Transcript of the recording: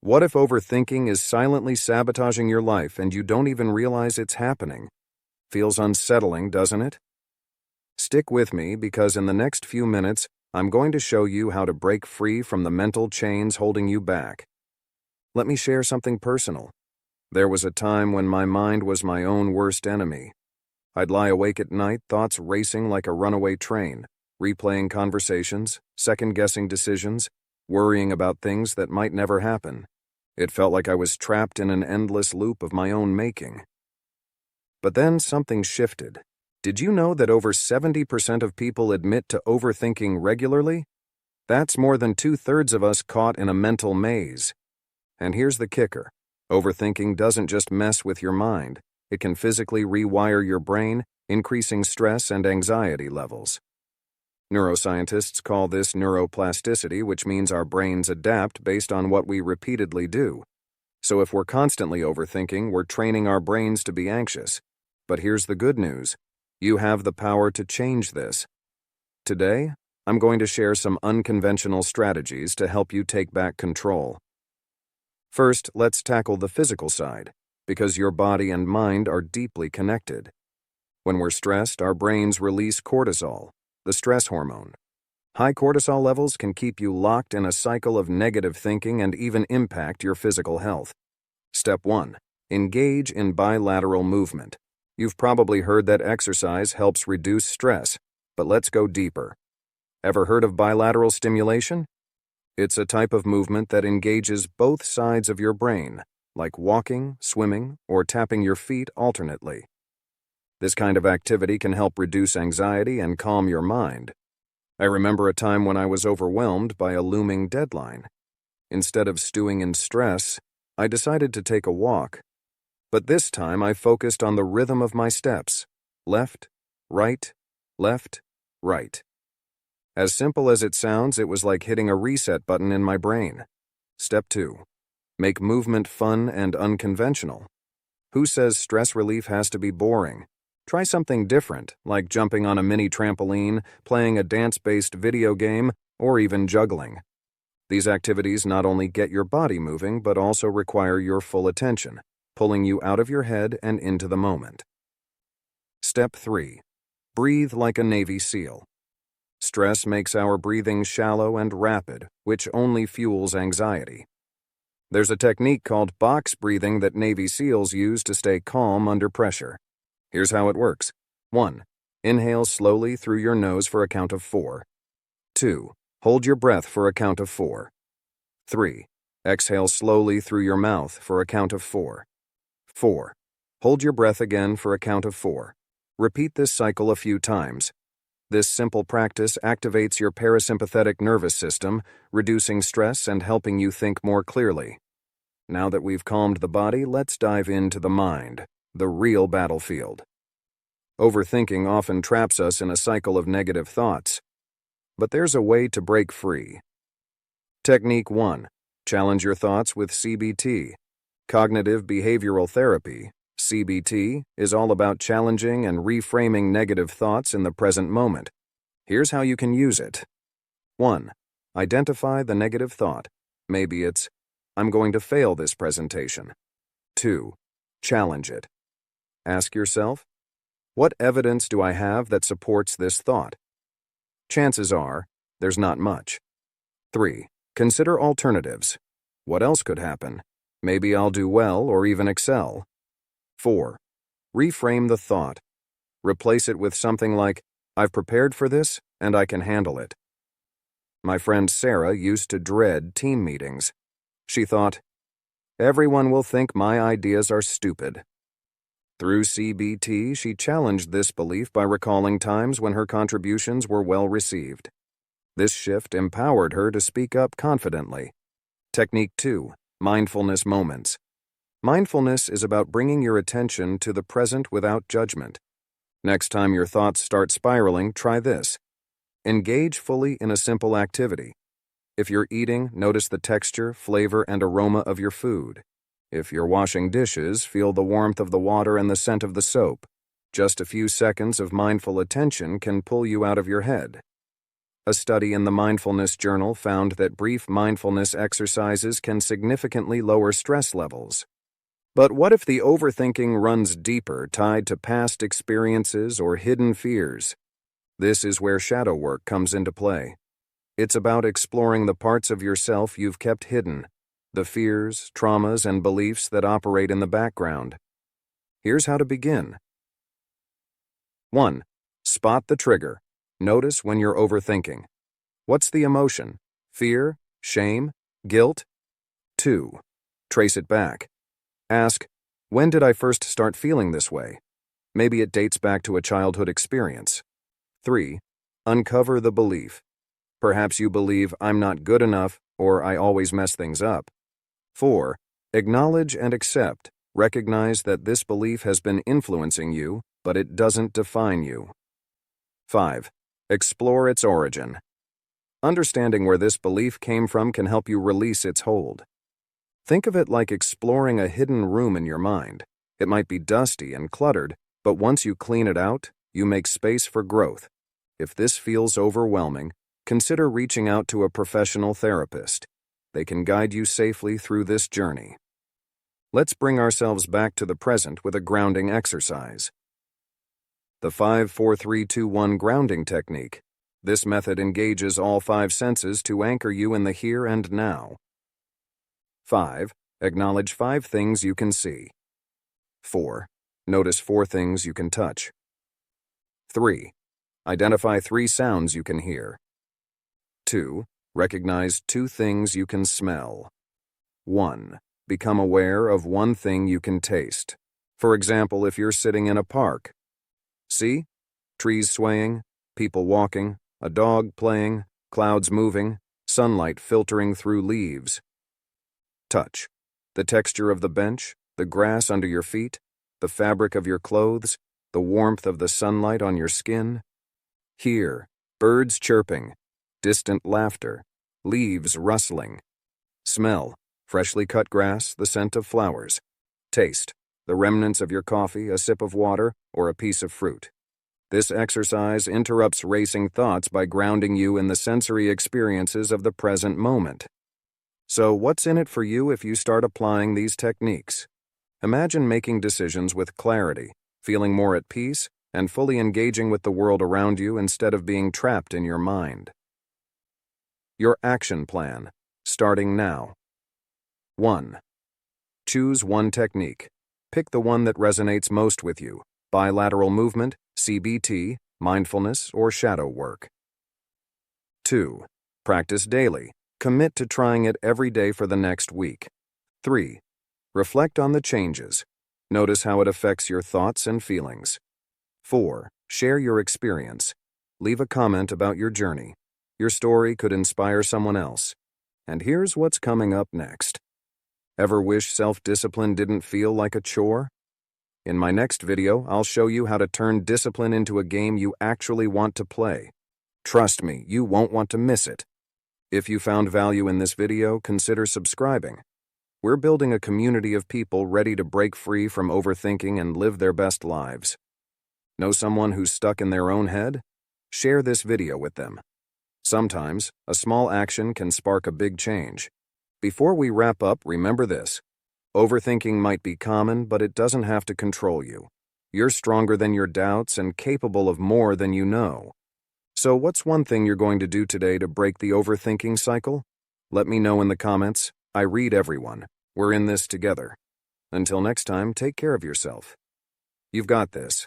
What if overthinking is silently sabotaging your life and you don't even realize it's happening? Feels unsettling, doesn't it? Stick with me because in the next few minutes, I'm going to show you how to break free from the mental chains holding you back. Let me share something personal. There was a time when my mind was my own worst enemy. I'd lie awake at night, thoughts racing like a runaway train, replaying conversations, second-guessing decisions, worrying about things that might never happen. It felt like I was trapped in an endless loop of my own making. But then something shifted. Did you know that over 70% of people admit to overthinking regularly? That's more than 2/3 of us caught in a mental maze. And here's the kicker. Overthinking doesn't just mess with your mind. It can physically rewire your brain, increasing stress and anxiety levels. Neuroscientists call this neuroplasticity, which means our brains adapt based on what we repeatedly do. So if we're constantly overthinking, we're training our brains to be anxious. But here's the good news. You have the power to change this. Today, I'm going to share some unconventional strategies to help you take back control. First, let's tackle the physical side, because your body and mind are deeply connected. When we're stressed, our brains release cortisol, the stress hormone. High cortisol levels can keep you locked in a cycle of negative thinking and even impact your physical health. Step 1. Engage in bilateral movement. You've probably heard that exercise helps reduce stress, but let's go deeper. Ever heard of bilateral stimulation? It's a type of movement that engages both sides of your brain, like walking, swimming, or tapping your feet alternately. This kind of activity can help reduce anxiety and calm your mind. I remember a time when I was overwhelmed by a looming deadline. Instead of stewing in stress, I decided to take a walk. But this time I focused on the rhythm of my steps. Left, right, left, right. As simple as it sounds, it was like hitting a reset button in my brain. Step 2. Make movement fun and unconventional. Who says stress relief has to be boring? Try something different, like jumping on a mini trampoline, playing a dance-based video game, or even juggling. These activities not only get your body moving, but also require your full attention, pulling you out of your head and into the moment. Step 3. Breathe like a Navy SEAL. Stress makes our breathing shallow and rapid, which only fuels anxiety. There's a technique called box breathing that Navy SEALs use to stay calm under pressure. Here's how it works. 1. Inhale slowly through your nose for a count of 4. 2. Hold your breath for a count of 4. 3. Exhale slowly through your mouth for a count of 4. 4. Hold your breath again for a count of 4. Repeat this cycle a few times. This simple practice activates your parasympathetic nervous system, reducing stress and helping you think more clearly. Now that we've calmed the body, let's dive into the mind, the real battlefield. Overthinking often traps us in a cycle of negative thoughts. But there's a way to break free. Technique 1. Challenge your thoughts with CBT. Cognitive behavioral therapy, CBT, is all about challenging and reframing negative thoughts in the present moment. Here's how you can use it. 1. Identify the negative thought. Maybe it's, I'm going to fail this presentation. 2. Challenge it. Ask yourself, what evidence do I have that supports this thought? Chances are, there's not much. 3. Consider alternatives. What else could happen? Maybe I'll do well or even excel. 4. Reframe the thought. Replace it with something like, I've prepared for this and I can handle it. My friend Sarah used to dread team meetings. She thought, everyone will think my ideas are stupid. Through CBT, she challenged this belief by recalling times when her contributions were well received. This shift empowered her to speak up confidently. Technique 2. Mindfulness Moments. Mindfulness is about bringing your attention to the present without judgment. Next time your thoughts start spiraling, try this. Engage fully in a simple activity. If you're eating, notice the texture, flavor, and aroma of your food. If you're washing dishes, feel the warmth of the water and the scent of the soap. Just a few seconds of mindful attention can pull you out of your head. A study in the Mindfulness Journal found that brief mindfulness exercises can significantly lower stress levels. But what if the overthinking runs deeper, tied to past experiences or hidden fears? This is where shadow work comes into play. It's about exploring the parts of yourself you've kept hidden, the fears, traumas, and beliefs that operate in the background. Here's how to begin. 1. Spot the trigger. Notice when you're overthinking. What's the emotion? Fear? Shame? Guilt? 2. Trace it back. Ask, when did I first start feeling this way? Maybe it dates back to a childhood experience. 3. Uncover the belief. Perhaps you believe I'm not good enough or I always mess things up. 4. Acknowledge and accept. Recognize that this belief has been influencing you, but it doesn't define you. 5. Explore its origin. Understanding where this belief came from can help you release its hold. Think of it like exploring a hidden room in your mind. It might be dusty and cluttered, but once you clean it out, you make space for growth. If this feels overwhelming, consider reaching out to a professional therapist. They can guide you safely through this journey. Let's bring ourselves back to the present with a grounding exercise. The 5-4-3-2-1 grounding technique. This method engages all 5 senses to anchor you in the here and now. 5. Acknowledge 5 things you can see. 4. Notice 4 things you can touch. 3. Identify 3 sounds you can hear. 2. Recognize 2 things you can smell. 1. Become aware of 1 thing you can taste. For example, if you're sitting in a park. See? Trees swaying, people walking, a dog playing, clouds moving, sunlight filtering through leaves. Touch. The texture of the bench, the grass under your feet, the fabric of your clothes, the warmth of the sunlight on your skin. Hear. Birds chirping, distant laughter, leaves rustling. Smell. Freshly cut grass, the scent of flowers. Taste. The remnants of your coffee, a sip of water, or a piece of fruit. This exercise interrupts racing thoughts by grounding you in the sensory experiences of the present moment. So, what's in it for you if you start applying these techniques? Imagine making decisions with clarity, feeling more at peace, and fully engaging with the world around you instead of being trapped in your mind. Your action plan, starting now. 1. Choose one technique. Pick the one that resonates most with you: bilateral movement, CBT, mindfulness, or shadow work. 2. Practice daily. Commit to trying it every day for the next week. 3. Reflect on the changes. Notice how it affects your thoughts and feelings. 4. Share your experience. Leave a comment about your journey. Your story could inspire someone else. And here's what's coming up next. Ever wish self-discipline didn't feel like a chore? In my next video, I'll show you how to turn discipline into a game you actually want to play. Trust me, you won't want to miss it. If you found value in this video, consider subscribing. We're building a community of people ready to break free from overthinking and live their best lives. Know someone who's stuck in their own head? Share this video with them. Sometimes, a small action can spark a big change. Before we wrap up, remember this. Overthinking might be common, but it doesn't have to control you. You're stronger than your doubts and capable of more than you know. So what's one thing you're going to do today to break the overthinking cycle? Let me know in the comments. I read everyone. We're in this together. Until next time, take care of yourself. You've got this.